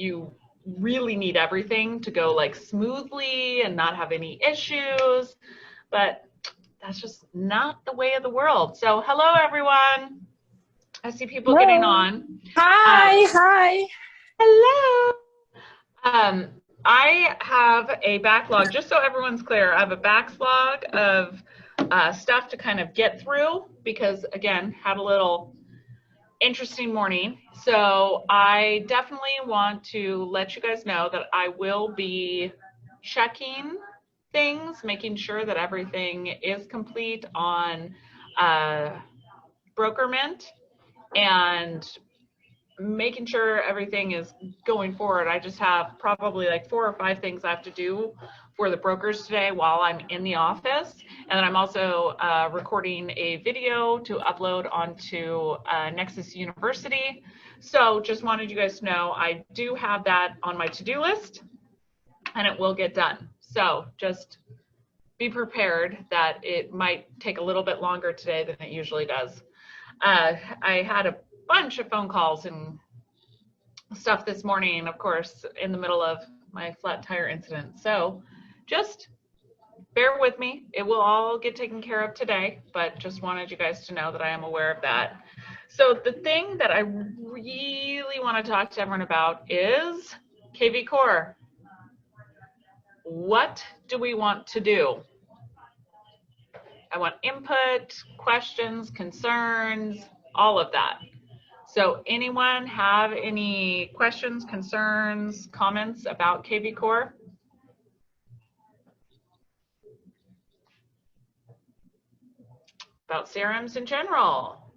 you really need everything to go like smoothly and not have any issues, but that's just not the way of the world. So hello, everyone. I see people getting on. Hi. Hello. I have a backlog, just so everyone's clear, I have a backlog of stuff to kind of get through because, again, had a little interesting morning. So I definitely want to let you guys know that I will be checking things, making sure that everything is complete on Broker Mint and making sure everything is going forward. I just have probably like 4 or 5 things I have to do for the brokers today while I'm in the office. And then I'm also recording a video to upload onto Nexus University. So just wanted you guys to know I do have that on my to-do list and it will get done. So just be prepared that it might take a little bit longer today than it usually does. I had a bunch of phone calls and stuff this morning, of course, in the middle of my flat tire incident. So just bear with me. It will all get taken care of today, but just wanted you guys to know that I am aware of that. So the thing that I really want to talk to everyone about is KV Core. What do we want to do? I want input, questions, concerns, all of that. So anyone have any questions, concerns, comments about KV Core? About CRMs in general?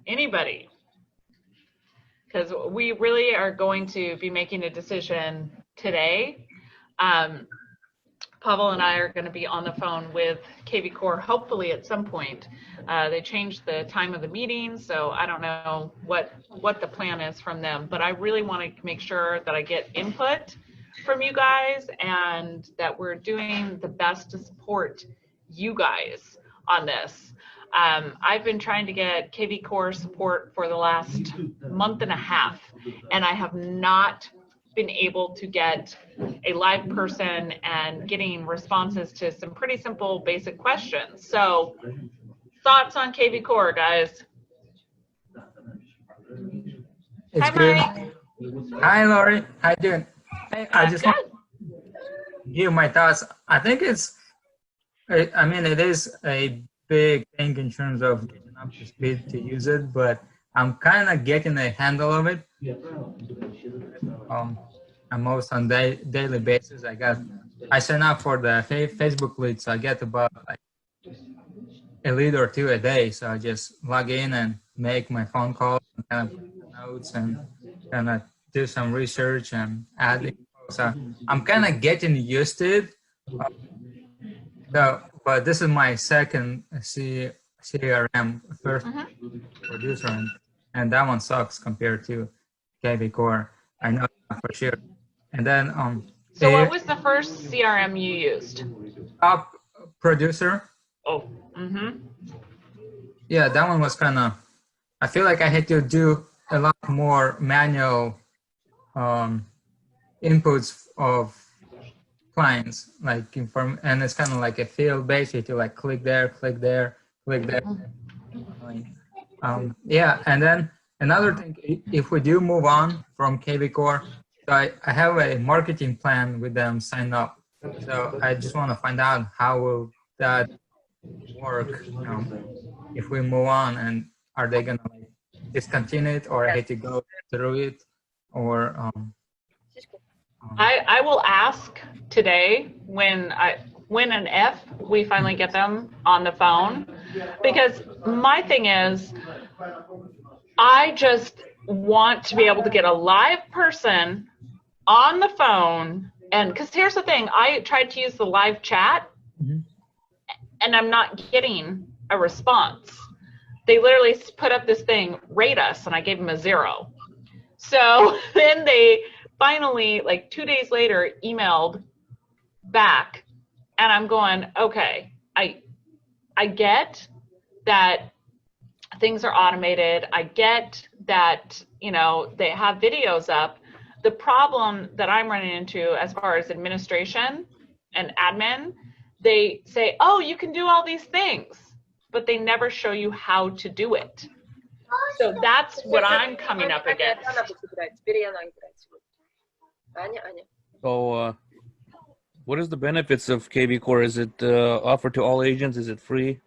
Anybody? Because we really are going to be making a decision today. Pavel and I are going to be on the phone with KV Core hopefully at some point. They changed the time of the meeting, so I don't know what the plan is from them, but I really want to make sure that I get input from you guys and that we're doing the best to support you guys on this. I've been trying to get KV Core support for the last month and a half, and I have not been able to get a live person and getting responses to some pretty simple basic questions. So thoughts on KV Core, guys? It's Hi, good. Mike. Hi, Lori. How you doing? I just Good. want to give my thoughts. I think it is a big thing in terms of getting up to speed to use it, but I'm kind of getting a handle of it. Almost on daily basis. I sign up for the Facebook lead, so I get about like a lead or 2 a day. So I just log in and make my phone calls and kind of put notes and kind of do some research and add info. So I'm kind of getting used to it. But this is my second CRM, first producer, and that one sucks compared to KV Core. I know that for sure. And then So what was the first CRM you used? Top Producer. Oh, Yeah, that one was kind of, I feel like I had to do a lot more manual inputs of clients, like and it's kind of like a field based. You have to like click there, click there, click there. Yeah, and then another thing, if we do move on from KV Core, so I have a marketing plan with them signed up. So I just want to find out how will that work if we move on, and are they gonna like discontinue it, or I hate to go through it, or I will ask today when and if we finally get them on the phone, because my thing is I just want to be able to get a live person on the phone. And because here's the thing, I tried to use the live chat and I'm not getting a response. They literally put up this thing, rate us, and I gave them a 0. So then they finally, like 2 days later, emailed back, and I'm going, okay, I get that things are automated. I get that, you know, they have videos up, The problem that I'm running into as far as administration and admin, they say, oh, you can do all these things, but they never show you how to do it. So that's what I'm coming up against. So, what is the benefits of KV Core? Is it offered to all agents? Is it free?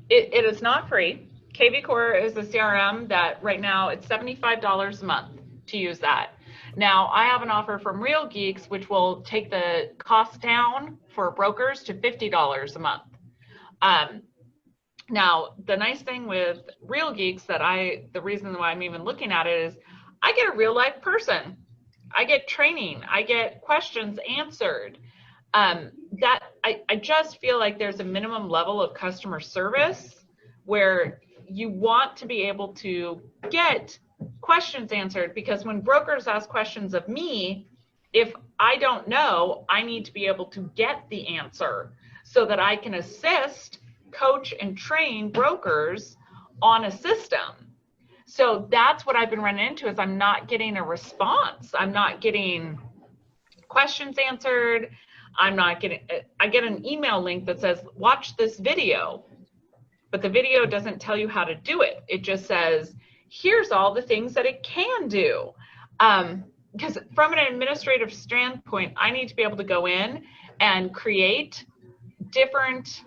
It is not free. KV Core is a CRM that right now it's $75 a month to use that. Now, I have an offer from Real Geeks, which will take the cost down for brokers to $50 a month. Now, the nice thing with Real Geeks the reason why I'm even looking at it is I get a real life person. I get training. I get questions answered. That I just feel like there's a minimum level of customer service where you want to be able to get questions answered, because when brokers ask questions of me, if I don't know, I need to be able to get the answer so that I can assist, coach, and train brokers on a system. So that's what I've been running into is I'm not getting a response. I'm not getting questions answered. I get an email link that says, watch this video, but the video doesn't tell you how to do it. It just says, here's all the things that it can do. Because from an administrative standpoint, I need to be able to go in and create different,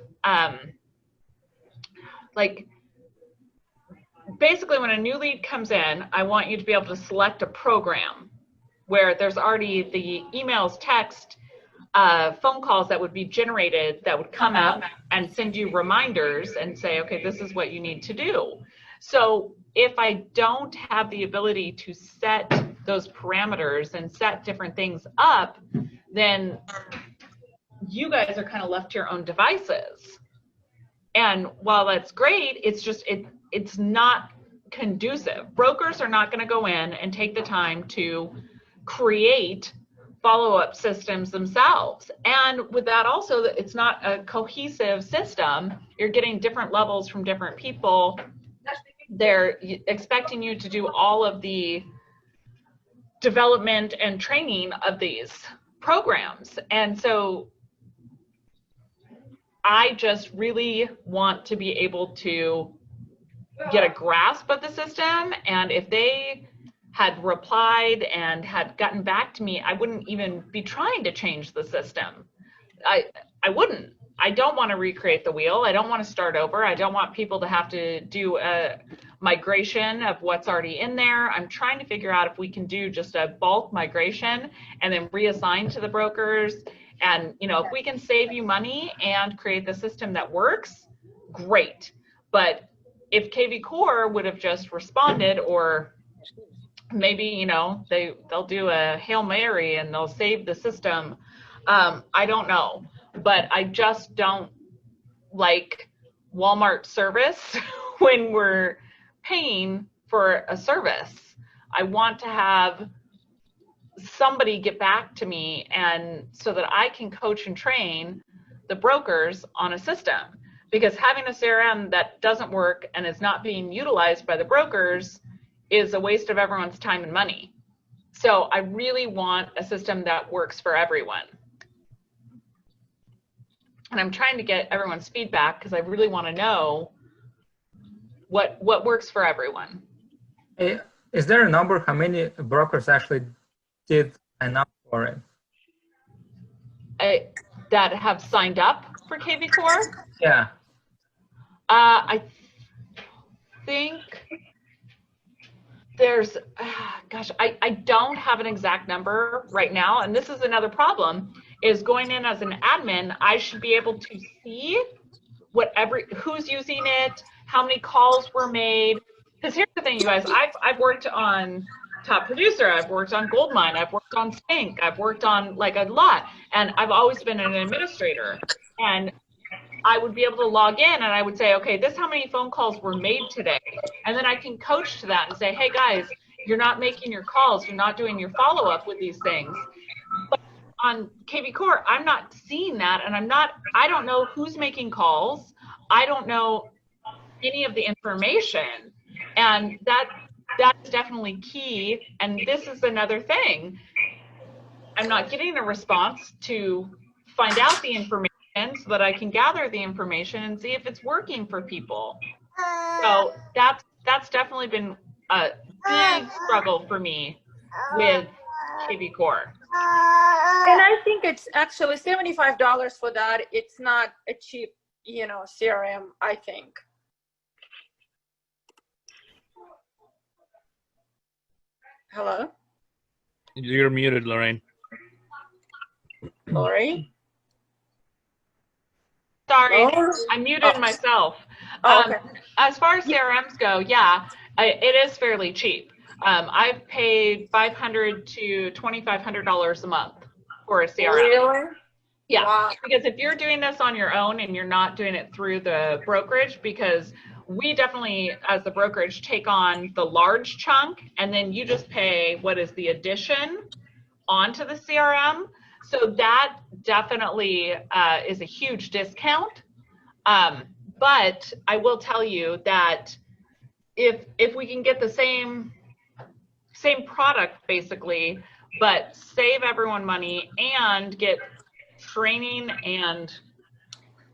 basically when a new lead comes in, I want you to be able to select a program where there's already the emails, text, phone calls that would be generated that would come up and send you reminders and say, okay, this is what you need to do. So if I don't have the ability to set those parameters and set different things up, then you guys are kind of left to your own devices. And while that's great, it's just, it's not conducive. Brokers are not going to go in and take the time to create follow-up systems themselves. And with that also, it's not a cohesive system. You're getting different levels from different people. They're expecting you to do all of the development and training of these programs. And so I just really want to be able to get a grasp of the system. And if they had replied and had gotten back to me, I wouldn't even be trying to change the system. I wouldn't. I don't want to recreate the wheel. I don't want to start over. I don't want people to have to do a migration of what's already in there. I'm trying to figure out if we can do just a bulk migration and then reassign to the brokers. And, you know, if we can save you money and create the system that works, great. But if KV Core would have just responded, or maybe, you know, they'll do a Hail Mary and they'll save the system. I don't know, but I just don't like Walmart service when we're paying for a service. I want to have somebody get back to me, and so that I can coach and train the brokers on a system, because having a CRM that doesn't work and is not being utilized by the brokers is a waste of everyone's time and money. So I really want a system that works for everyone. And I'm trying to get everyone's feedback because I really want to know what works for everyone. Is there a number how many brokers actually did sign up for it? That have signed up for KV Core? Yeah. I think there's, gosh, I don't have an exact number right now. And this is another problem, is going in as an admin, I should be able to see who's using it, how many calls were made. Because here's the thing, you guys, I've worked on Top Producer, I've worked on Goldmine, I've worked on Sync, I've worked on like a lot, and I've always been an administrator. And I would be able to log in and I would say, okay, this is how many phone calls were made today. And then I can coach to that and say, hey guys, you're not making your calls, you're not doing your follow-up with these things. But on KV Core, I'm not seeing that, and I don't know who's making calls. I don't know any of the information. And that's definitely key. And this is another thing. I'm not getting a response to find out the information so that I can gather the information and see if it's working for people. So that's definitely been a big struggle for me with KV Core. And I think it's actually $75 for that. It's not a cheap, CRM, I think. Hello? You're muted, Lorraine. Lori? Sorry, Lori? I muted myself. Okay. As far as CRMs go, yeah, it is fairly cheap. I've paid $500 to $2,500 a month for a CRM. Really? Yeah, Wow. because if you're doing this on your own and you're not doing it through the brokerage, because we definitely, as the brokerage, take on the large chunk, and then you just pay what is the addition onto the CRM. So that definitely is a huge discount. But I will tell you that if we can get the same product basically, but save everyone money and get training and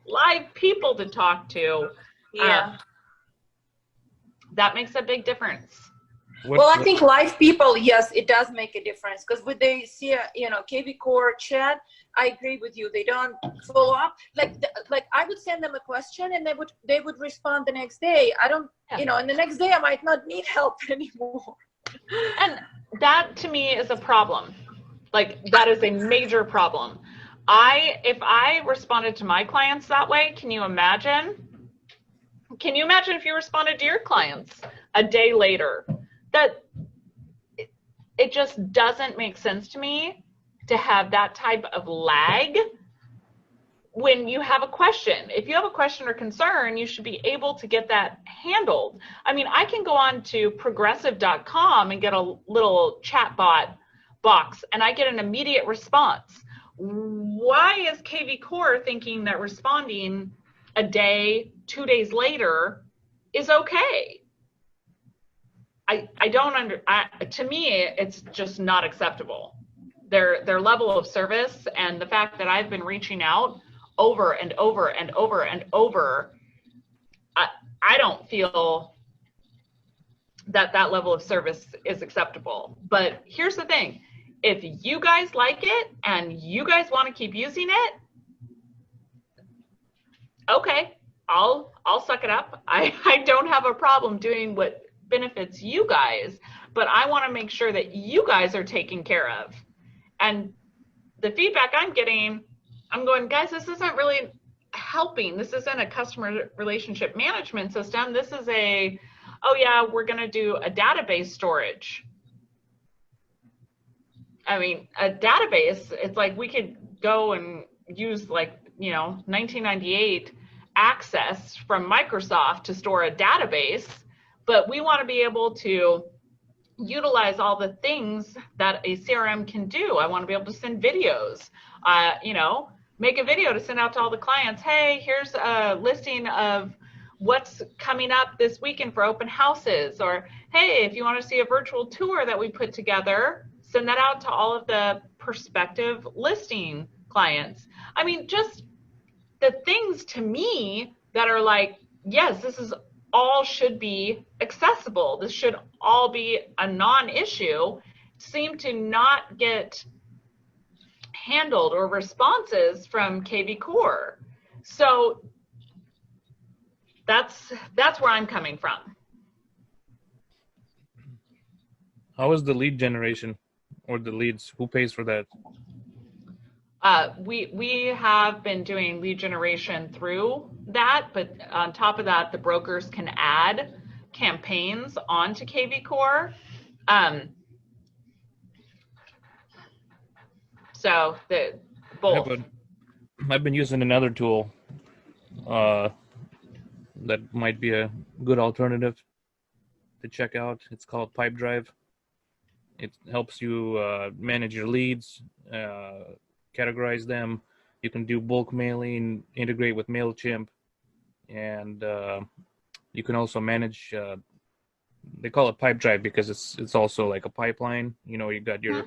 live people to talk to, Yeah. that makes a big difference. Well, I think live people, yes, it does make a difference, because when they see, KV Core chat, I agree with you. They don't follow up. Like I would send them a question and they would respond the next day. I don't, and the next day I might not need help anymore. And that to me is a problem. Like, that is a major problem. If I responded to my clients that way, can you imagine? Can you imagine if you responded to your clients a day later? That it just doesn't make sense to me to have that type of lag when you have a question. If you have a question or concern, you should be able to get that handled. I mean, I can go on to progressive.com and get a little chat bot box and I get an immediate response. Why is KV Core thinking that responding a day, 2 days later is okay? I don't to me, it's just not acceptable. Their level of service and the fact that I've been reaching out over and over and over and over, I don't feel that level of service is acceptable. But here's the thing. If you guys like it and you guys want to keep using it, okay, I'll suck it up. I don't have a problem doing what benefits you guys, but I want to make sure that you guys are taken care of. And the feedback I'm getting, I'm going, guys, this isn't really helping. This isn't a customer relationship management system. This is oh yeah, we're going to do a database storage. I mean, a database, it's like we could go and use 1998 access from Microsoft to store a database, but we want to be able to utilize all the things that a CRM can do. I want to be able to send videos, make a video to send out to all the clients. Hey, here's a listing of what's coming up this weekend for open houses. Or, hey, if you want to see a virtual tour that we put together, send that out to all of the prospective listing clients. I mean, just the things to me that are like, yes, this is all should be accessible. This should all be a non-issue, seem to not get handled or responses from KV Core. So that's where I'm coming from. How is the lead generation or the leads? Who pays for that? We have been doing lead generation through that, but on top of that, the brokers can add campaigns onto KV Core. So both. I've been using another tool that might be a good alternative to check out. It's called Pipedrive. It helps you manage your leads, categorize them. You can do bulk mailing, integrate with MailChimp, and you can also manage. They call it Pipedrive because it's also like a pipeline. You got your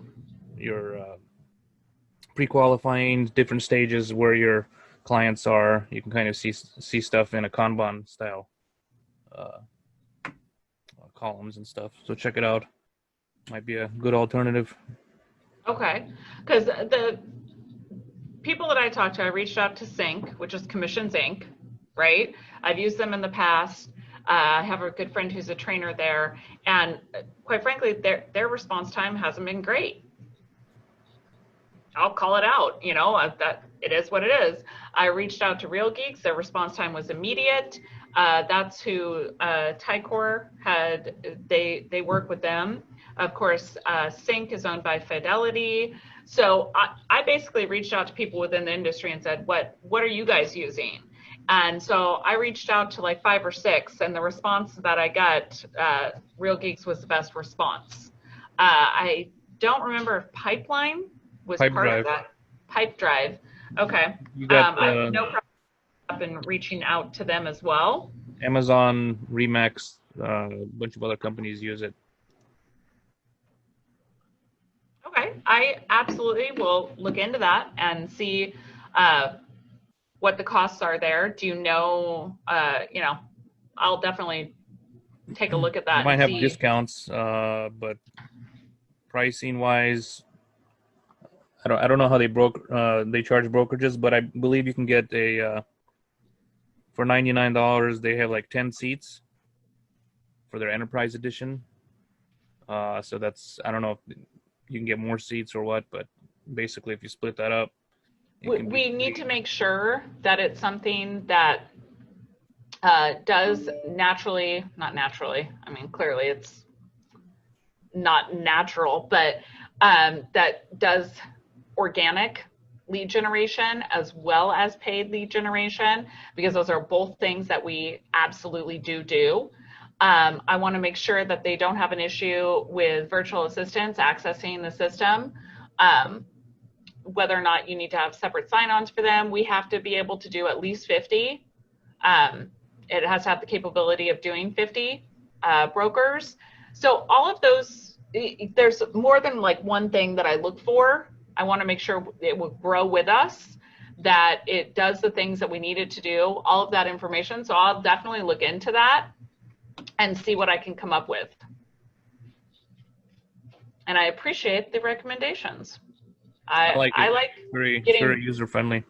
pre-qualifying different stages where your clients are. You can kind of see stuff in a Kanban style columns and stuff. So check it out. Might be a good alternative. Okay, because the people that I talked to, I reached out to Sync, which is Commissions Inc., right? I've used them in the past. I have a good friend who's a trainer there, and quite frankly, their response time hasn't been great. I'll call it out, that it is what it is. I reached out to Real Geeks. Their response time was immediate. That's who Tycor had. They work with them. Of course, Sync is owned by Fidelity. So I basically reached out to people within the industry and said, what are you guys using? And so I reached out to like 5 or 6, and the response that I got, Real Geeks was the best response. I don't remember if Pipeline was part of that. Pipe Drive. Okay. You got I have no problem in reaching out to them as well. Amazon, Remax, a bunch of other companies use it. Okay. I absolutely will look into that and see what the costs are there. Do you know, I'll definitely take a look at that. They might and have see. discounts, but pricing wise, I don't know how they charge brokerages, but I believe you can get for $99. They have like 10 seats for their Enterprise Edition. So that's, I don't know if you can get more seats or what, but basically if you split that up, we need to make sure that it's something that does not naturally. I mean, clearly it's not natural, but that does organic lead generation as well as paid lead generation, because those are both things that we absolutely do. I want to make sure that they don't have an issue with virtual assistants accessing the system. Whether or not you need to have separate sign-ons for them, we have to be able to do at least 50. It has to have the capability of doing 50 brokers. So all of those, there's more than like one thing that I look for. I want to make sure it will grow with us, that it does the things that we need it to do, all of that information. So I'll definitely look into that and see what I can come up with. And I appreciate the recommendations. I like it's very user friendly.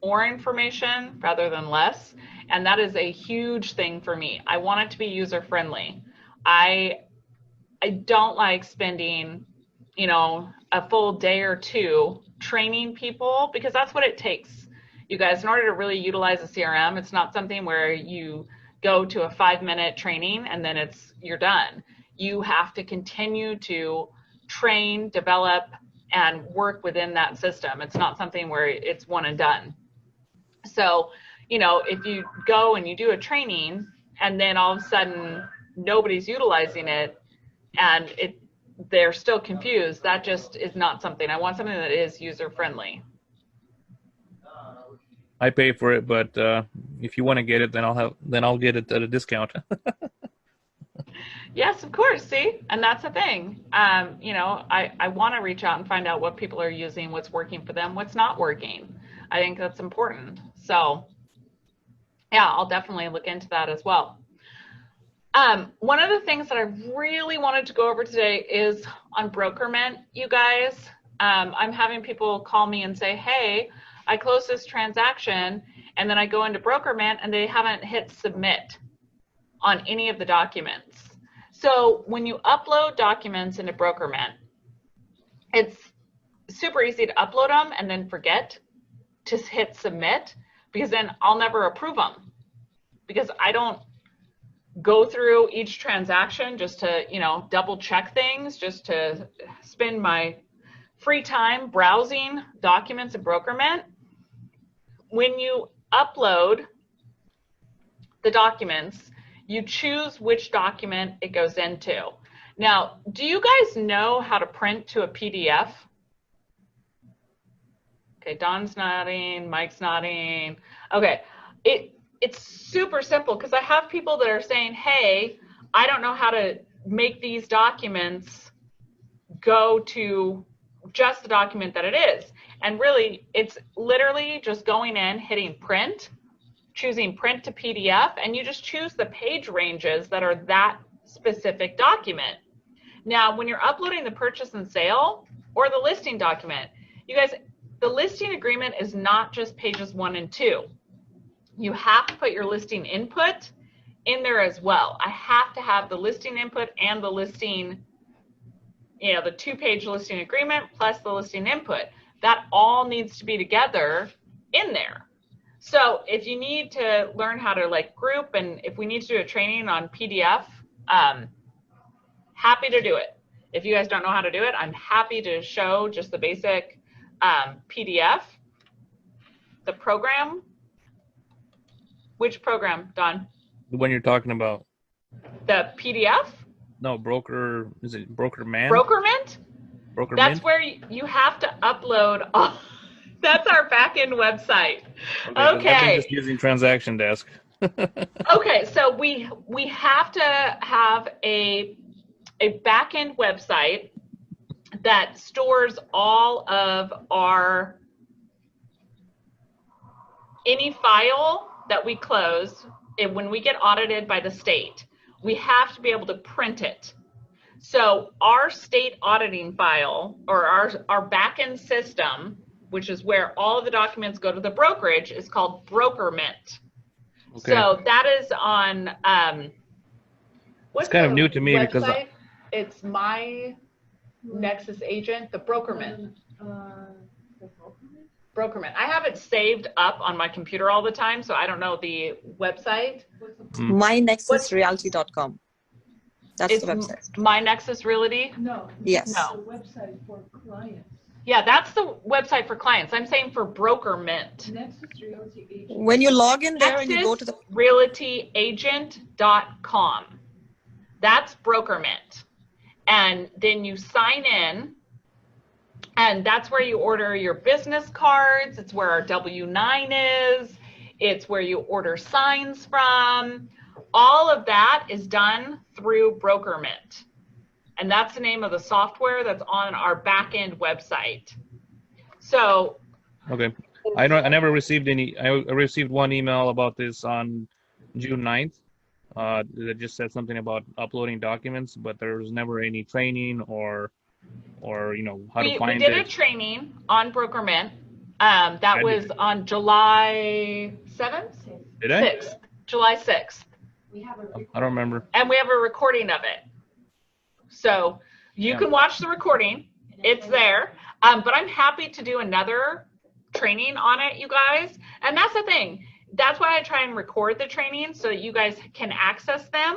More information rather than less, and that is a huge thing for me. I want it to be user friendly. I don't like spending, a full day or two training people, because that's what it takes, you guys, in order to really utilize a CRM. It's not something where you go to a 5-minute training and then you're done. You have to continue to train, develop, and work within that system. It's not something where it's one and done. So, if you go and you do a training and then all of a sudden nobody's utilizing it and they're still confused, that just is not something. I want something that is user friendly. I pay for it, but if you want to get it, then I'll get it at a discount. Yes, of course. See, and that's the thing. I want to reach out and find out what people are using, what's working for them, what's not working. I think that's important. So, yeah, I'll definitely look into that as well. One of the things that I really wanted to go over today is on Brokerment, you guys. I'm having people call me and say, hey, I closed this transaction, and then I go into Brokerment and they haven't hit submit on any of the documents. So when you upload documents into Brokerment, it's super easy to upload them and then forget to hit submit, because then I'll never approve them, because I don't go through each transaction just to, double check things, just to spend my free time browsing documents in Brokerment. When you upload the documents, you choose which document it goes into. Now, do you guys know how to print to a PDF? Okay, Don's nodding, Mike's nodding. Okay, it's super simple, because I have people that are saying, hey, I don't know how to make these documents go to just the document that it is. And really, it's literally just going in, hitting print, choosing print to PDF, and you just choose the page ranges that are that specific document. Now, when you're uploading the purchase and sale or the listing document, you guys, the listing agreement is not just pages 1 and 2. You have to put your listing input in there as well. I have to have the listing input and the listing, you know, the 2-page listing agreement plus the listing input. That all needs to be together in there. So if you need to learn how to like group, and if we need to do a training on PDF, happy to do it. If you guys don't know how to do it, I'm happy to show just the basic PDF, the program. Which program, Don? The one you're talking about. The PDF? No, broker. Is it Broker Man? Brokerment? Broker That's Mint? where you have to upload all. That's our back-end website. Okay. 'Cause I've Okay. been just using Transaction Desk. Okay, so we have to have a back-end website that stores all of our, any file that we close, and when we get audited by the state, we have to be able to print it. So our state auditing file, or our back-end system, which is where all of the documents go to the brokerage, is called Brokerment. Okay. So that is on, what's It's kind of the new to me because website? It's my Nexus agent, the Brokerment. Brokerment. I have it saved up on my computer all the time, so I don't know the website. MyNexusRealty.com. That's It's the website. My Nexus Realty. No. Yes. No. The website for clients. Yeah, that's the website for clients. I'm saying for Brokerment. Nexus Realty Agent. When you log in there and you go to the NexusRealtyAgent.com. That's Brokerment. And then you sign in, and that's where you order your business cards. It's where our W-9 is. It's where you order signs from. All of that is done through Brokerment. And that's the name of the software that's on our back-end website. So, okay. I never received any. I received one email about this on June 9th. That just said something about uploading documents, but there was never any training or you know how to find we did it. a training on Brokerment. That was on July 7th? Did I? 6th. July 6th. I don't remember. And we have a recording of it. So you can watch the recording. It's there. But I'm happy to do another training on it, you guys. And that's the thing. That's why I try and record the training so that you guys can access them.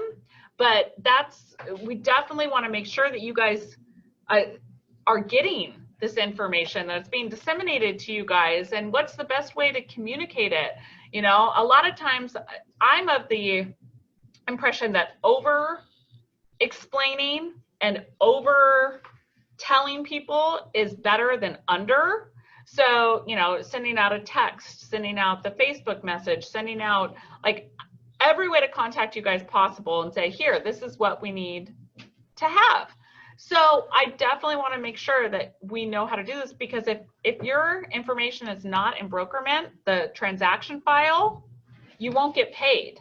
But we definitely want to make sure that you guys are getting this information, that's being disseminated to you guys, and what's the best way to communicate it. You know, a lot of times I'm of the impression that over explaining and over telling people is better than under. So, you know, sending out a text, sending out the Facebook message, sending out like every way to contact you guys possible and say, here, this is what we need to have. So I definitely want to make sure that we know how to do this, because if your information is not in Brokerment, the transaction file, you won't get paid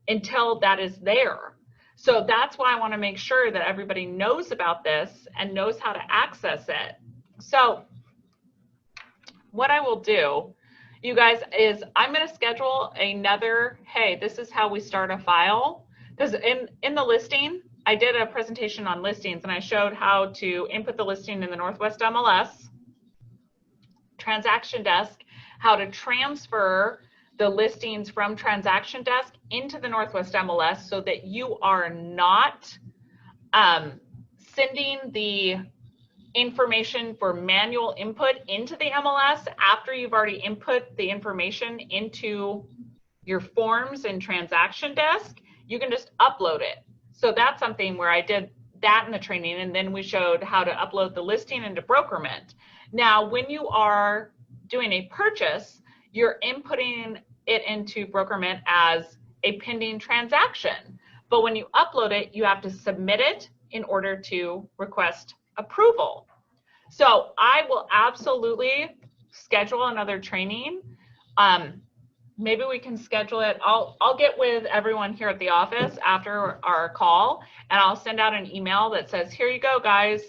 until that is there. So that's why I want to make sure that everybody knows about this and knows how to access it. So what I will do, you guys, is I'm going to schedule another, hey, this is how we start a file. Because in the listing, I did a presentation on listings, and I showed how to input the listing in the Northwest MLS, Transaction Desk, how to transfer the listings from Transaction Desk into the Northwest MLS so that you are not sending the information for manual input into the MLS after you've already input the information into your forms in Transaction Desk. You can just upload it. So that's something where I did that in the training, and then we showed how to upload the listing into Brokerment. Now, when you are doing a purchase, you're inputting it into Brokerment as a pending transaction. But when you upload it, you have to submit it in order to request approval. So I will absolutely schedule another training, maybe we can schedule it. I'll get with everyone here at the office after our call, and I'll send out an email that says, here you go, guys.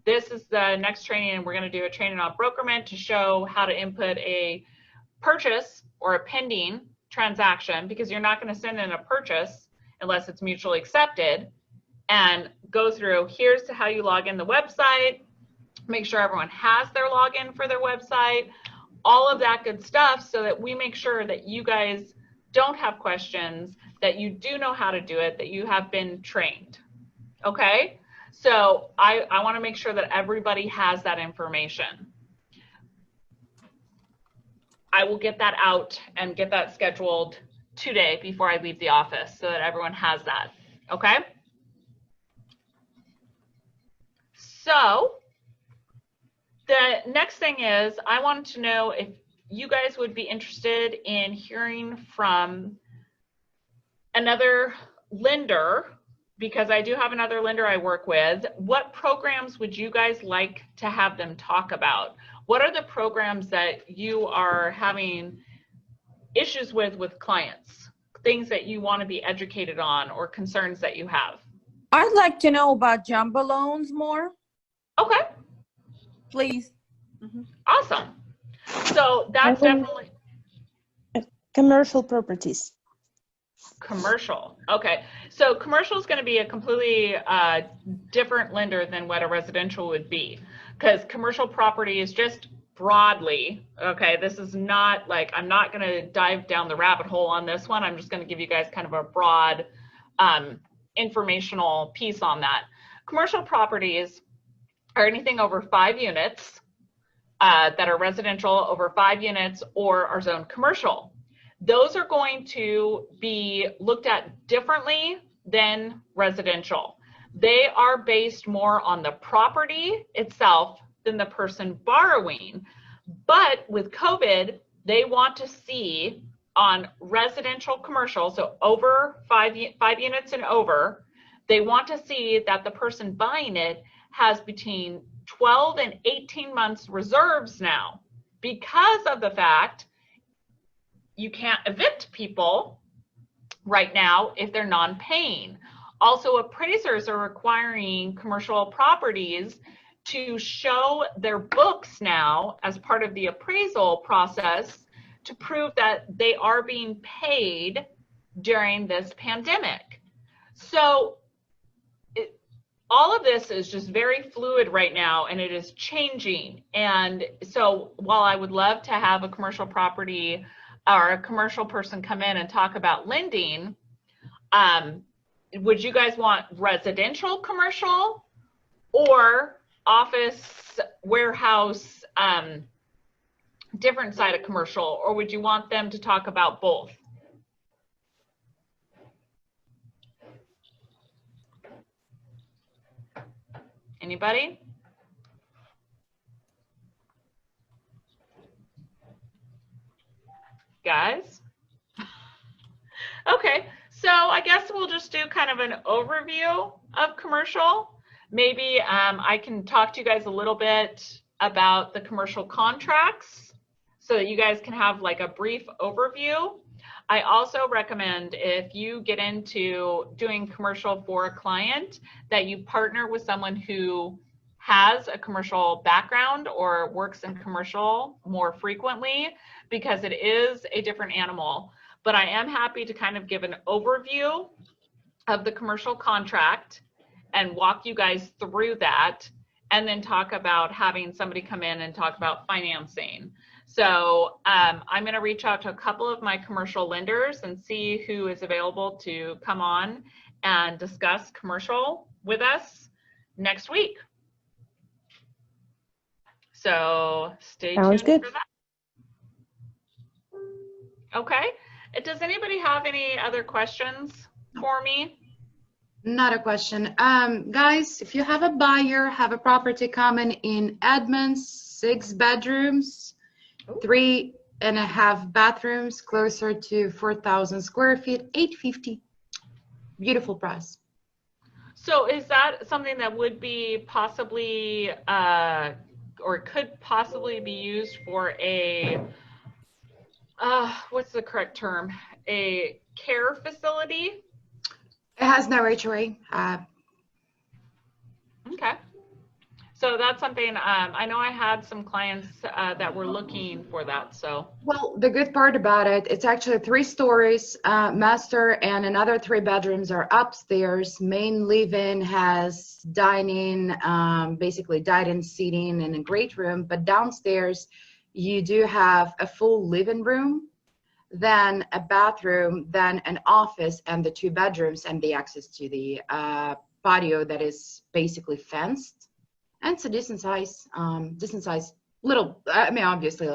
This is the next training, and we're going to do a training on brokerment to show how to input a purchase or a pending transaction, because you're not going to send in a purchase unless it's mutually accepted, and go through, here's how you log in the website, make sure everyone has their login for their website, all of that good stuff, so that we make sure that you guys don't have questions, that you do know how to do it, that you have been trained. Okay? So I want to make sure that everybody has that information. I will get that out and get that scheduled today before I leave the office so that everyone has that. Okay? So the next thing is, I wanted to know if you guys would be interested in hearing from another lender, because I do have another lender I work with. What programs would you guys like to have them talk about? What are the programs that you are having issues with clients? Things that you want to be educated on, or concerns that you have? I'd like to know about jumbo loans more, Okay, please. awesome. So that's definitely Commercial properties. commercial. Okay, so commercial is going to be a completely different lender than what a residential would be, because commercial property is just broadly, okay, this is not like, I'm not going to dive down the rabbit hole on this one. I'm just going to give you guys kind of a broad informational piece on that. Commercial properties are anything over 5 units that are residential, over 5 units, or are zoned commercial. Those are going to be looked at differently than residential. They are based more on the property itself than the person borrowing. But with COVID, they want to see on residential commercial, so over 5 units and over, they want to see that the person buying it has between 12 and 18 months reserves now, because of the fact you can't evict people right now if they're non-paying. Also, appraisers are requiring commercial properties to show their books now as part of the appraisal process to prove that they are being paid during this pandemic. So all of this is just very fluid right now, and it is changing. And so while I would love to have a commercial property or a commercial person come in and talk about lending, would you guys want residential commercial or office, warehouse, different side of commercial, or would you want them to talk about both? Anybody? Guys? Okay, so I guess we'll just do kind of an overview of commercial. Maybe I can talk to you guys a little bit about the commercial contracts so that you guys can have like a brief overview. I also recommend, if you get into doing commercial for a client, that you partner with someone who has a commercial background or works in commercial more frequently, because it is a different animal. But I am happy to kind of give an overview of the commercial contract and walk you guys through that, and then talk about having somebody come in and talk about financing. So I'm going to reach out to a couple of my commercial lenders and see who is available to come on and discuss commercial with us next week. So stay tuned for that. Okay. Does anybody have any other questions for me? Not a question. Guys, if you have a buyer, have a property coming in Edmonds, 6 bedrooms, 3.5 bathrooms, closer to 4,000 square feet, $850. Beautiful price. So is that something that would be possibly, or could possibly be used for a, what's the correct term? A care facility. It has no HOA. Okay. So that's something, I know I had some clients that were looking for that, so. Well, the good part about it, it's actually 3 stories, master, and another 3 bedrooms are upstairs. Main living has dining, basically dine-in seating and a great room, but downstairs you do have a full living room, then a bathroom, then an office, and the 2 bedrooms, and the access to the patio that is basically fenced. And it's a decent size, little, I mean, obviously,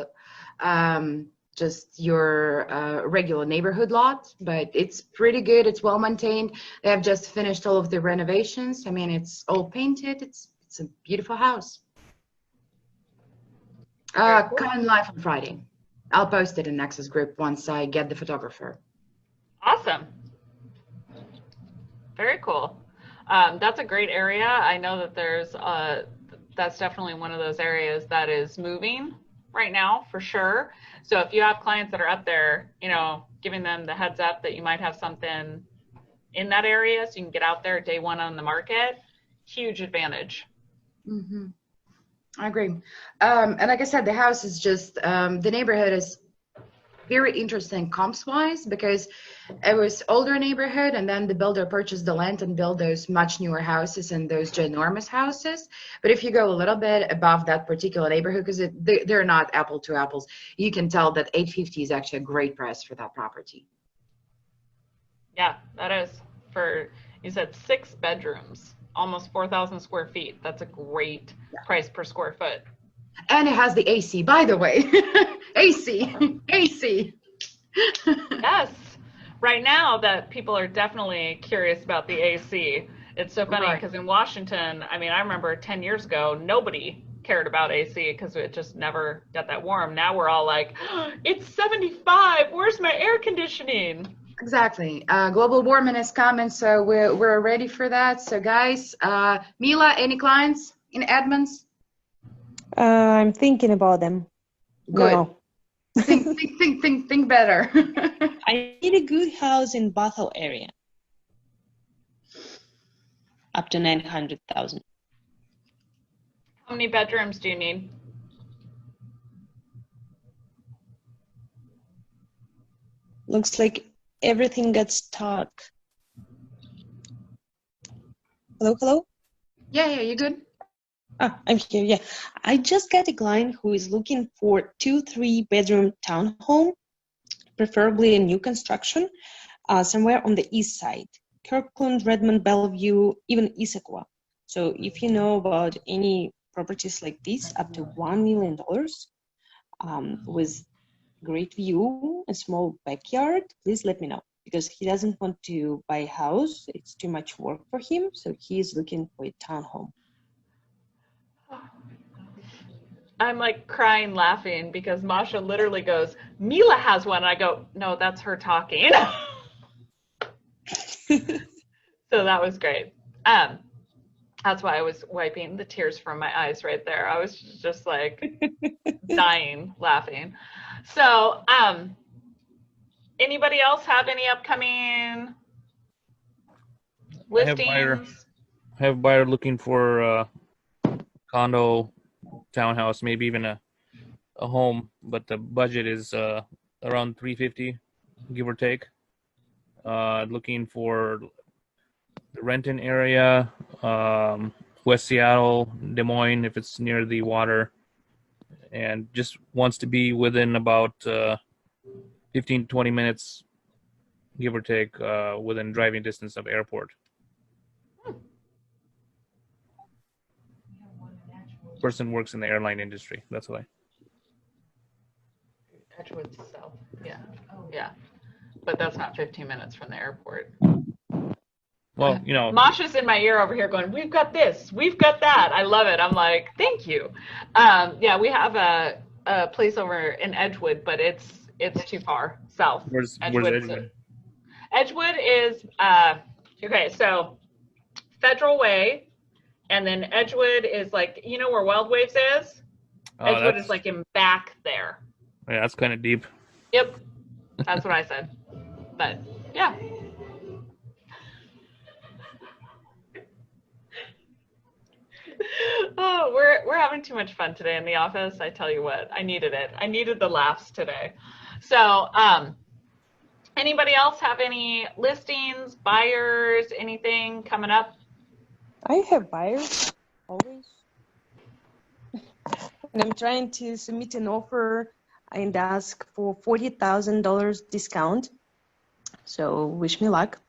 just your regular neighborhood lot, but it's pretty good. It's well maintained. They have just finished all of the renovations. I mean, it's all painted. It's a beautiful house. Very cool. Come live on Friday. I'll post it in Nexus group once I get the photographer. Awesome. Very cool. That's a great area. I know that there's, that's definitely one of those areas that is moving right now for sure. So if you have clients that are up there, you know, giving them the heads up that you might have something in that area so you can get out there day one on the market, huge advantage. Mm-hmm. I agree. And like I said, the house is just, the neighborhood is very interesting comps wise because it was older neighborhood and then the builder purchased the land and built those much newer houses and those ginormous houses. But if you go a little bit above that particular neighborhood, because they're not apple to apples, you can tell that $850 is actually a great price for that property. Yeah, that is. For, you said 6 bedrooms, almost 4,000 square feet. That's a great price per square foot. And it has the AC, by the way. AC. Yes. Right now that people are definitely curious about the AC. It's so funny because in Washington, I mean, I remember 10 years ago, nobody cared about AC because it just never got that warm. Now we're all like, oh, it's 75. Where's my air conditioning? Exactly. Global warming is coming, so we're ready for that. So guys, Mila, any clients in Edmonds? I'm thinking about them. Good. No. Think better. I need a good house in Bethel area. Up to 900,000. How many bedrooms do you need? Looks like everything got stuck. Hello? Yeah, you good? I'm here, yeah. I just got a client who is looking for 2-3 bedroom townhome, preferably a new construction, somewhere on the east side. Kirkland, Redmond, Bellevue, even Issaquah. So if you know about any properties like this, up to $1 million, with great view, a small backyard, please let me know. Because he doesn't want to buy a house. It's too much work for him. So he is looking for a townhome. I'm like crying laughing because Masha literally goes, Mila has one. I go, no, that's her talking. So that was great. That's why I was wiping the tears from my eyes right there. I was just like dying laughing. So anybody else have any upcoming listings? I have a buyer looking for a condo, townhouse, maybe even a home, but the budget is around $350, give or take. Looking for the Renton area, West Seattle, Des Moines, if it's near the water, and just wants to be within about 15 to 20 minutes, give or take, within driving distance of airport. Person works in the airline industry. That's why. Edgewood South. Yeah. But that's not 15 minutes from the airport. Well, you know. Masha's in my ear over here going, we've got this, we've got that. I love it. I'm like, thank you. Yeah, we have a place over in Edgewood, but it's too far south. Where's Edgewood? Edgewood is, okay, so Federal Way, and then Edgewood is like, you know where Wild Waves is? Oh, Edgewood is like in back there. Yeah, that's kind of deep. Yep, that's what I said. But yeah. Oh, we're having too much fun today in the office. I tell you what, I needed it. I needed the laughs today. So, anybody else have any listings, buyers, anything coming up? I have buyers always. And I'm trying to submit an offer and ask for $40,000 discount. So wish me luck.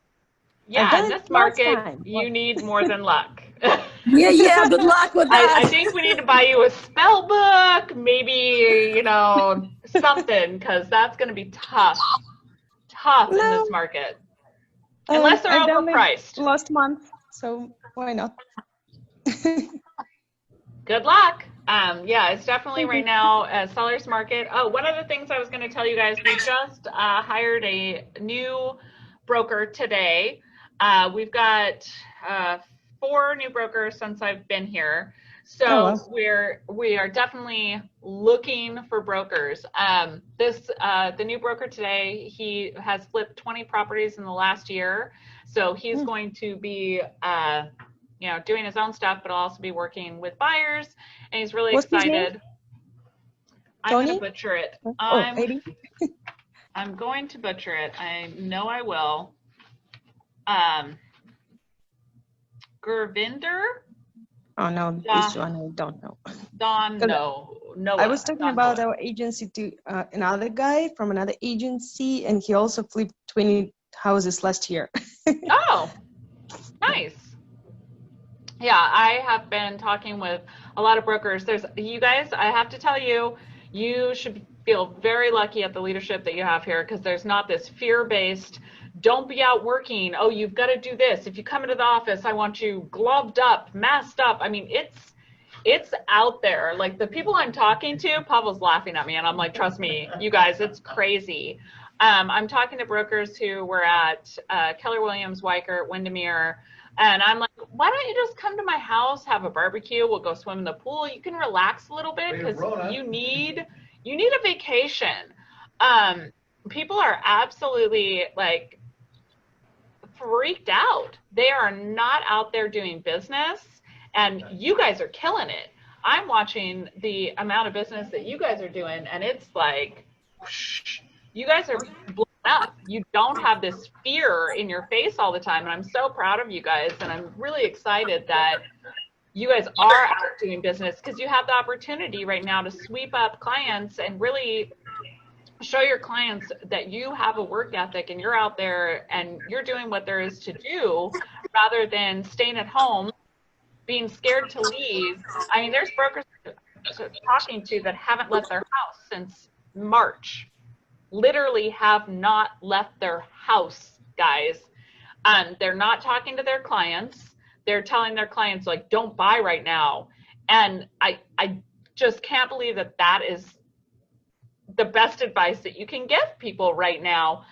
Yeah, in this market, time. you need more than luck. Yeah. Good luck with that. I think we need to buy you a spell book, maybe, something, because that's going to be tough in this market. Unless they're I've done it overpriced. last month, so why not? Good luck. Yeah, it's definitely right now a seller's market. Oh, one of the things I was going to tell you guys, we just hired a new broker today. We've got 4 new brokers since I've been here. So we are definitely looking for brokers. The new broker today, he has flipped 20 properties in the last year. So he's going to be doing his own stuff, but also be working with buyers, and he's really excited. I'm going to butcher it. I'm going to butcher it. I know I will. Gurvinder? Oh no, this one I don't know. No. I was talking about our agency to another guy from another agency, and he also flipped 20 houses last year. Oh, nice. Yeah, I have been talking with a lot of brokers. You guys, I have to tell you, you should feel very lucky at the leadership that you have here, because there's not this fear-based, don't be out working, oh, you've got to do this. If you come into the office, I want you gloved up, masked up. I mean, it's out there. Like the people I'm talking to, Pavel's laughing at me, and I'm like, trust me, you guys, it's crazy. I'm talking to brokers who were at Keller Williams, Weichert, Windermere, and I'm like, why don't you just come to my house, have a barbecue, we'll go swim in the pool. You can relax a little bit, because you need a vacation. People are absolutely like freaked out. They are not out there doing business, and you guys are killing it. I'm watching the amount of business that you guys are doing, and it's like, whoosh, you guys are blown up. You don't have this fear in your face all the time, and I'm so proud of you guys, and I'm really excited that you guys are out doing business, because you have the opportunity right now to sweep up clients and really show your clients that you have a work ethic, and you're out there and you're doing what there is to do, rather than staying at home, being scared to leave. I mean, there's brokers talking to that haven't left their house since March. Literally have not left their house, guys. They're not talking to their clients. They're telling their clients, like, don't buy right now. And I just can't believe that is the best advice that you can give people right now.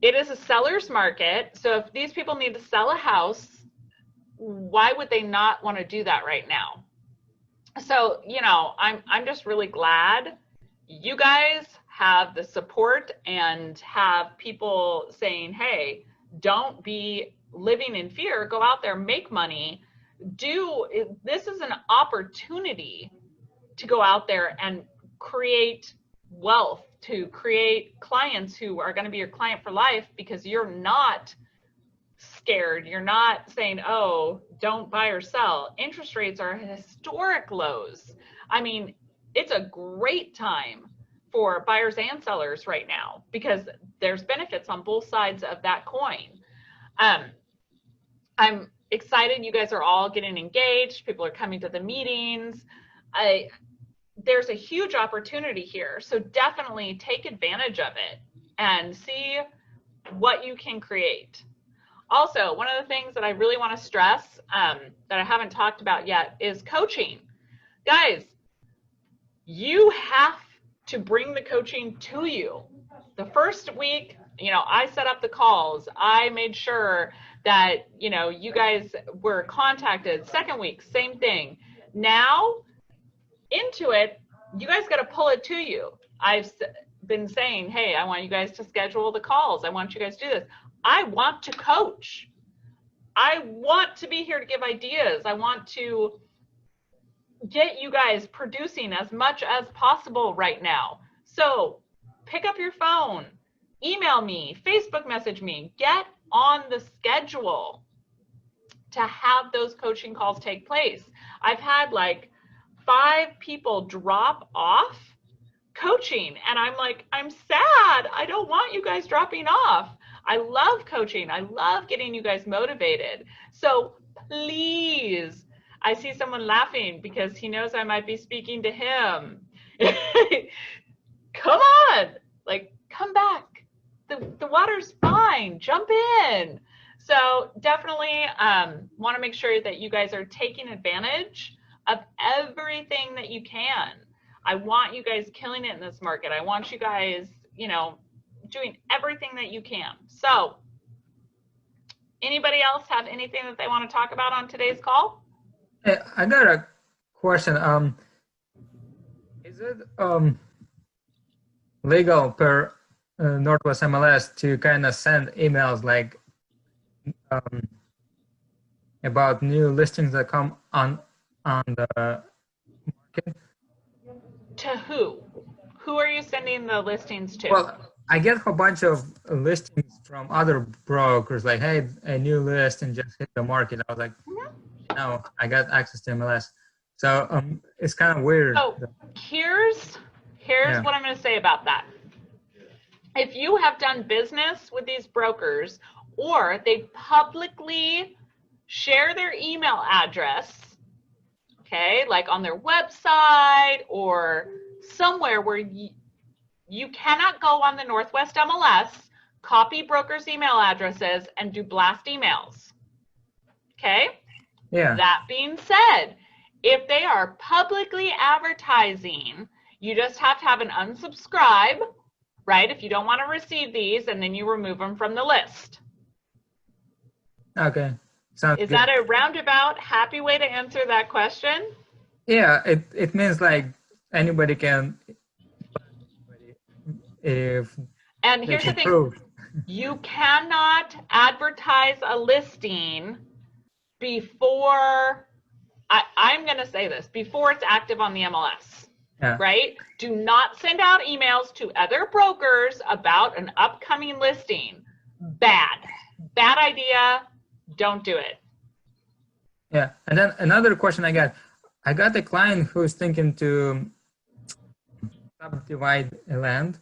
It is a seller's market. So if these people need to sell a house, why would they not want to do that right now? So, I'm just really glad you guys have the support and have people saying, hey, don't be living in fear. Go out there, make money. This is an opportunity to go out there and create wealth, to create clients who are going to be your client for life, because you're not scared. You're not saying, oh, don't buy or sell. Interest rates are historic lows. I mean, it's a great time for buyers and sellers right now, because there's benefits on both sides of that coin. I'm excited you guys are all getting engaged. People are coming to the meetings. There's a huge opportunity here. So definitely take advantage of it and see what you can create. Also, one of the things that I really want to stress that I haven't talked about yet is coaching. Guys, you have to bring the coaching to you. The first week, I set up the calls. I made sure that, you guys were contacted. Second week, same thing. Now, to it, you guys got to pull it to you. I've been saying, hey, I want you guys to schedule the calls. I want you guys to do this. I want to coach. I want to be here to give ideas. I want to get you guys producing as much as possible right now. So pick up your phone, email me, Facebook message me, get on the schedule to have those coaching calls take place. I've had like 5 people drop off coaching, and I'm like, I'm sad. I don't want you guys dropping off. I love coaching. I love getting you guys motivated. So please, I see someone laughing because he knows I might be speaking to him. Come on, like, come back. The water's fine. Jump in. So definitely want to make sure that you guys are taking advantage of everything that you can. I want you guys killing it in this market. I want you guys, you know, doing everything that you can. So anybody else have anything that they want to talk about on today's call? Hey, I got a question. Is it legal per Northwest MLS to kind of send emails like about new listings that come on the market? To who? Who are you sending the listings to? Well, I get a bunch of listings from other brokers, like, hey, a new listing just hit the market. I was like, no, I got access to MLS. So it's kind of weird. So here's what I'm going to say about that. If you have done business with these brokers, or they publicly share their email address, okay, like on their website or somewhere where you cannot go on the Northwest MLS, copy brokers' email addresses, and do blast emails. Okay? Yeah. That being said, if they are publicly advertising, you just have to have an unsubscribe, right? If you don't want to receive these, and then you remove them from the list. Okay. Sounds Is good. that a roundabout, happy way to answer that question? Yeah, it means like anybody can, if And they here's the can thing, prove. you cannot advertise a listing before, I'm going to say this, before it's active on the MLS, Yeah. right? Do not send out emails to other brokers about an upcoming listing. Bad idea. Don't do it. Yeah, and then another question I got a client who's thinking to subdivide a land.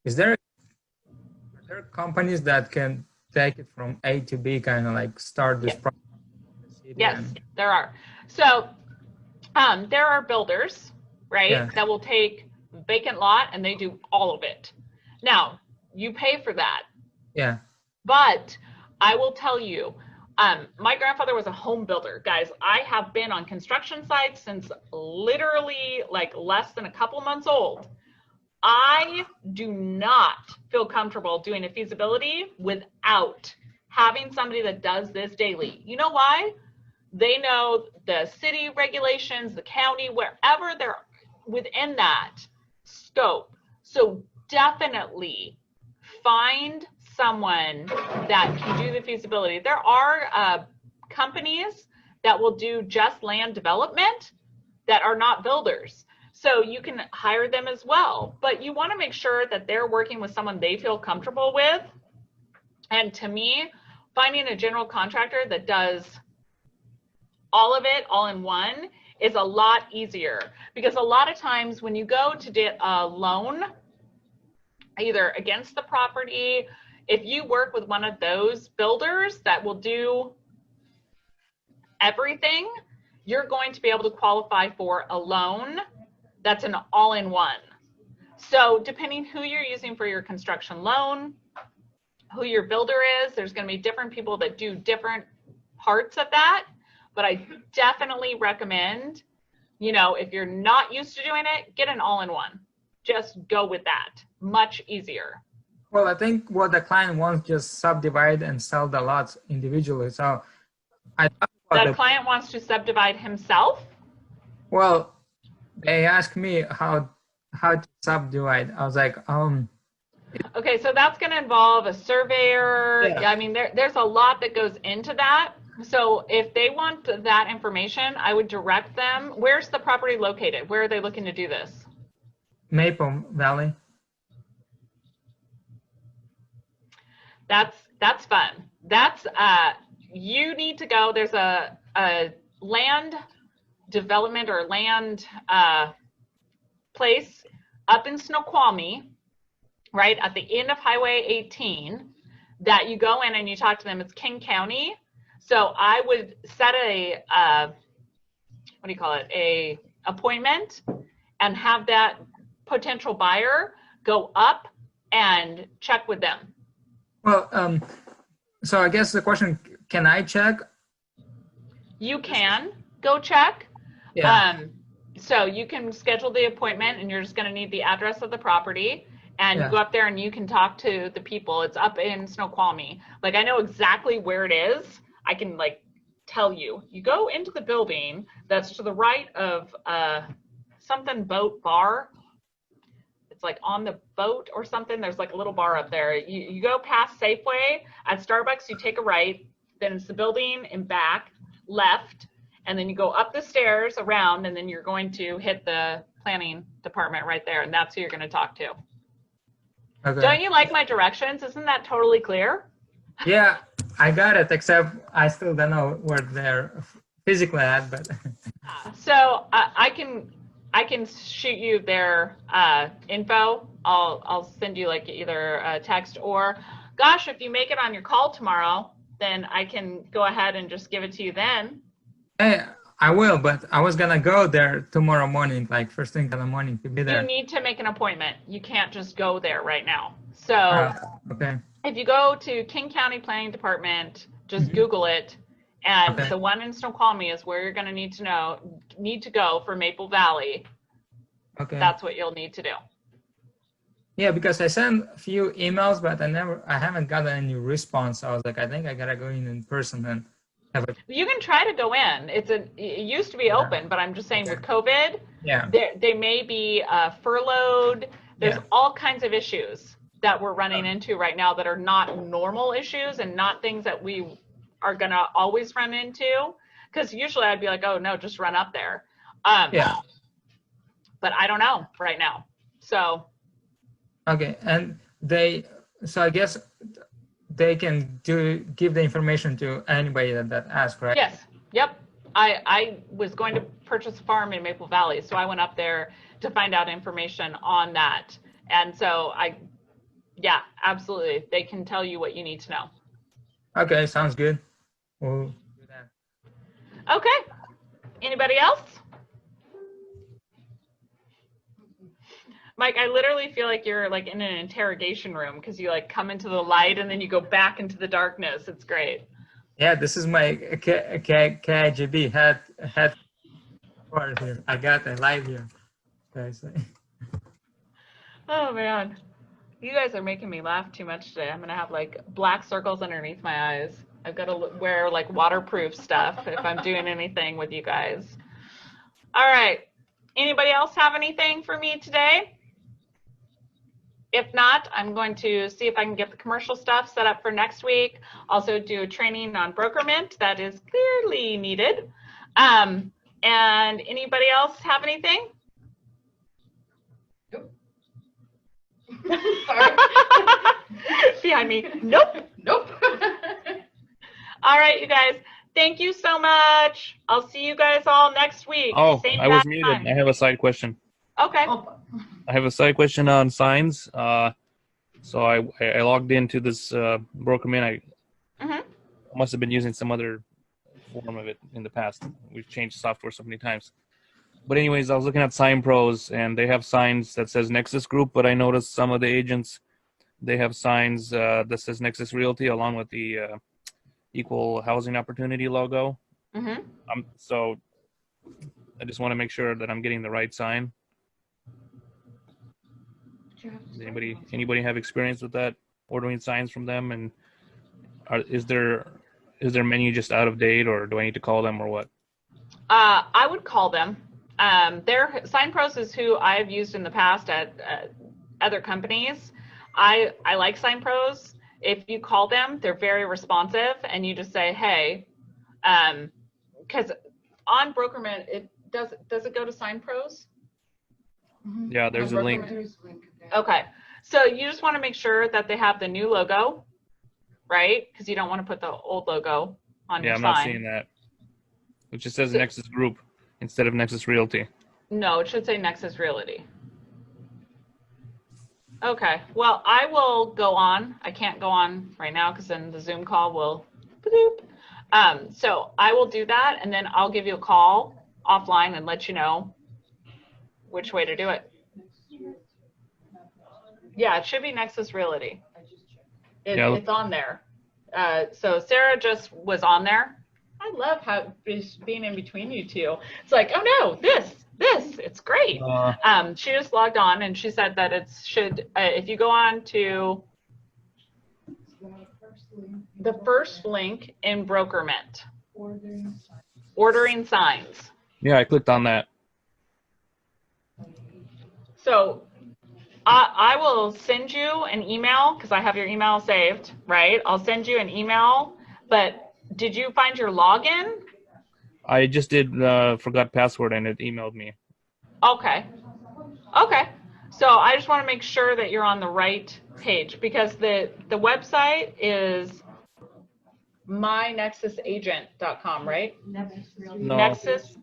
Are there companies that can take it from A to B, kind of like start this process? Yes, there are. So there are builders, right, Yeah. that will take vacant lot and they do all of it. Now, you pay for that. Yeah. But I will tell you, my grandfather was a home builder. Guys, I have been on construction sites since literally like less than a couple months old. I do not feel comfortable doing a feasibility without having somebody that does this daily. You know why? They know the city regulations, the county, wherever they're within that scope. So definitely find someone that can do the feasibility. There are companies that will do just land development that are not builders. So you can hire them as well. But you want to make sure that they're working with someone they feel comfortable with. And to me, finding a general contractor that does all of it all in one is a lot easier. Because a lot of times when you go to get a loan, either against the property, if you work with one of those builders that will do everything, you're going to be able to qualify for a loan that's an all-in-one. So depending who you're using for your construction loan, who your builder is, there's going to be different people that do different parts of that. But I definitely recommend, you know, if you're not used to doing it, get an all-in-one. Just go with that. Much easier. Well, I think what the client wants just subdivide and sell the lots individually. So I thought about The client wants to subdivide himself. well, they asked me how to subdivide. I was like, Okay, so that's going to involve a surveyor. Yeah. I mean, there's a lot that goes into that. So if they want that information, I would direct them. Where's the property located? Where are they looking to do this? Maple Valley. That's fun. That's you need to go. There's a land development or land place up in Snoqualmie, right at the end of Highway 18, that you go in and you talk to them. It's King County. So I would set a what do you call it? A appointment, and have that potential buyer go up and check with them. Well, so I guess the question: can I check? You can go check. Yeah. So you can schedule the appointment, and you're just going to need the address of the property, and Yeah. you go up there and you can talk to the people. It's up in Snoqualmie. Like, I know exactly where it is. I can like tell you. You go into the building that's to the right of something boat bar. It's like on the boat or something. There's like a little bar up there. You go past Safeway. At Starbucks, you take a right. Then it's the building in back, left. And then you go up the stairs around, and then you're going to hit the planning department right there. And that's who you're going to talk to. Okay. Don't you like my directions? Isn't that totally clear? Yeah, I got it. Except I still don't know where they're physically at, but. So I can shoot you their info. I'll send you like either a text, or, gosh, if you make it on your call tomorrow, then I can go ahead and just give it to you then. Hey, I will, but I was gonna go there tomorrow morning, like first thing in the morning, to be there. You need to make an appointment. You can't just go there right now. So Okay. if you go to King County Planning Department, just Google it, and Okay. the one in Snoqualmie is where you're going to need to go for Maple Valley. Okay. That's what you'll need to do. Yeah, because I sent a few emails, but I haven't gotten any response. I was like, I think I gotta go in person and have a. You can try to go in. It used to be open, but I'm just saying with COVID, Yeah. they may be furloughed. There's Yeah. all kinds of issues that we're running into right now that are not normal issues and not things that we are going to always run into. Because usually I'd be like, oh, no, just run up there. Yeah. But I don't know right now. So. Okay, and so I guess they can give the information to anybody that asks, right? Yes. Yep. I was going to purchase a farm in Maple Valley, so I went up there to find out information on that. And so yeah, absolutely. They can tell you what you need to know. Okay, sounds good. We'll do that. Okay. Anybody else? Mike, I literally feel like you're like in an interrogation room because you like come into the light and then you go back into the darkness. It's great. Yeah, this is my KIGB head part here. I got the light here. Guys. Oh man, you guys are making me laugh too much today. I'm gonna have like black circles underneath my eyes. I've got to wear like waterproof stuff if I'm doing anything with you guys. All right. Anybody else have anything for me today? If not, I'm going to see if I can get the commercial stuff set up for next week. Also do a training on brokerment that is clearly needed. And anybody else have anything? Nope. Behind me. Nope. Nope. All right, you guys. Thank you so much. I'll see you guys all next week. Oh, Same I was bad muted. time. I have a side question. Okay. Oh, I have a side question on signs. So I logged into this Brokerman. Mhm. I must have been using some other form of it in the past. We've changed software so many times. But anyways, I was looking at Sign Pros, and they have signs that says Nexus Group, but I noticed some of the agents, they have signs that says Nexus Realty along with the Equal Housing Opportunity logo. Mhm. So I just want to make sure that I'm getting the right sign. Does anybody have experience with that, ordering signs from them? And is their menu just out of date, or do I need to call them, or what? I would call them. SignPros is who I've used in the past at other companies. I like SignPros. If you call them, they're very responsive, and you just say, hey, because on Brokerman, does it go to SignPros? Yeah, there's a link. Okay, so you just want to make sure that they have the new logo, right? Because you don't want to put the old logo on your I'm sign. not seeing that. It just says Nexus Group instead of Nexus Realty. No, it should say Nexus Realty. Okay, well, I will go on. I can't go on right now because then the Zoom call will bloop. So I will do that, and then I'll give you a call offline and let you know which way to do it. Yeah, it should be Nexus Realty. It's on there. So Sarah just was on there. I love how being in between you two. It's like, oh no, this, it's great. She just logged on and she said that it should, if you go on to the first link in Brokerment, ordering signs. Yeah, I clicked on that. So I will send you an email because I have your email saved, right? I'll send you an email, but did you find your login? I just did forgot password and it emailed me. Okay. Okay. So I just want to make sure that you're on the right page because the website is mynexusagent.com, right? No. Nexus.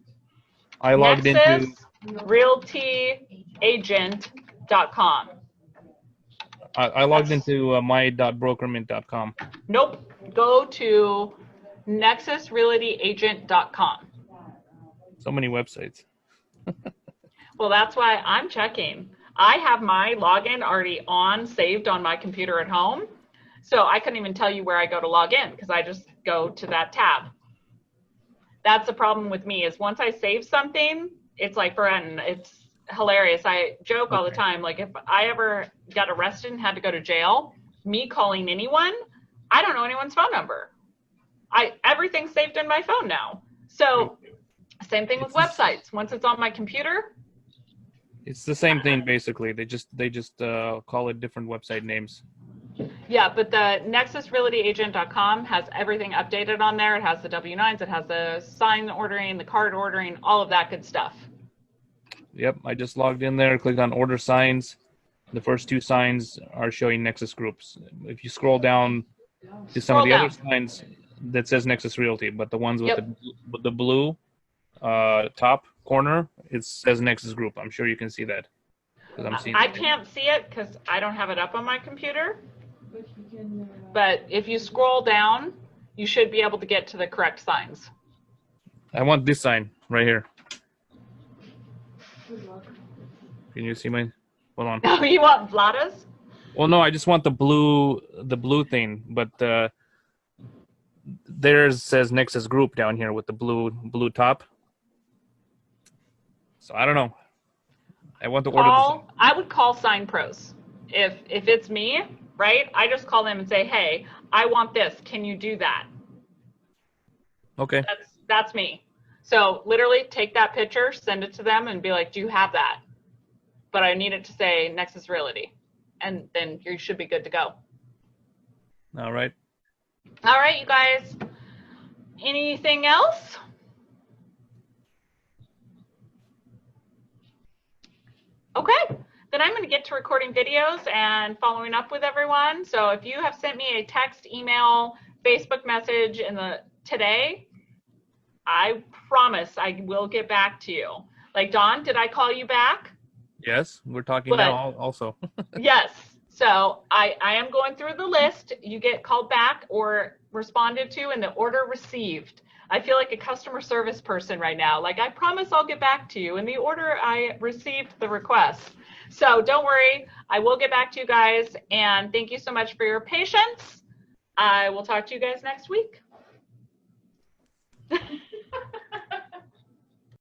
I logged into NexusRealtyAgent.com. I logged into my.brokerment.com. Nope. Go to NexusRealtyAgent.com. So many websites. Well, that's why I'm checking. I have my login already saved on my computer at home. So I couldn't even tell you where I go to log in because I just go to that tab. That's the problem with me is once I save something, it's like forgotten. It's hilarious. I joke all the time. Like if I ever got arrested and had to go to jail, me calling anyone, I don't know anyone's phone number. Everything's saved in my phone now. So same thing with websites. Once it's on my computer. It's the same thing basically. They just call it different website names. Yeah, but the NexusRealtyAgent.com has everything updated on there. It has the W-9s, it has the sign ordering, the card ordering, all of that good stuff. Yep, I just logged in there, clicked on order signs. The first two signs are showing Nexus Groups. If you scroll down to some of the other signs, that says Nexus Realty, but the ones with the blue top corner, it says Nexus Group. I'm sure you can see that. I can't see it because I don't have it up on my computer. But if you scroll down, you should be able to get to the correct signs. I want this sign right here. Can you see my? Hold on. Oh, you want Vlada's? Well, no, I just want the blue thing, but theirs says Nexus Group down here with the blue top. So I don't know. I want to order this. I would call Sign Pros. If it's me, right? I just call them and say, "Hey, I want this. Can you do that?" Okay. That's me. So literally take that picture, send it to them, and be like, "Do you have that?" But I need it to say Nexus Realty, and then you should be good to go. All right. All right, you guys. Anything else? Okay, then I'm going to get to recording videos and following up with everyone. So if you have sent me a text, email, Facebook message today, I promise I will get back to you. Like, Dawn, did I call you back? Yes, we're talking now also. Yes. So I am going through the list. You get called back or responded to in the order received. I feel like a customer service person right now. Like, I promise I'll get back to you in the order I received the request. So don't worry, I will get back to you guys. And thank you so much for your patience. I will talk to you guys next week.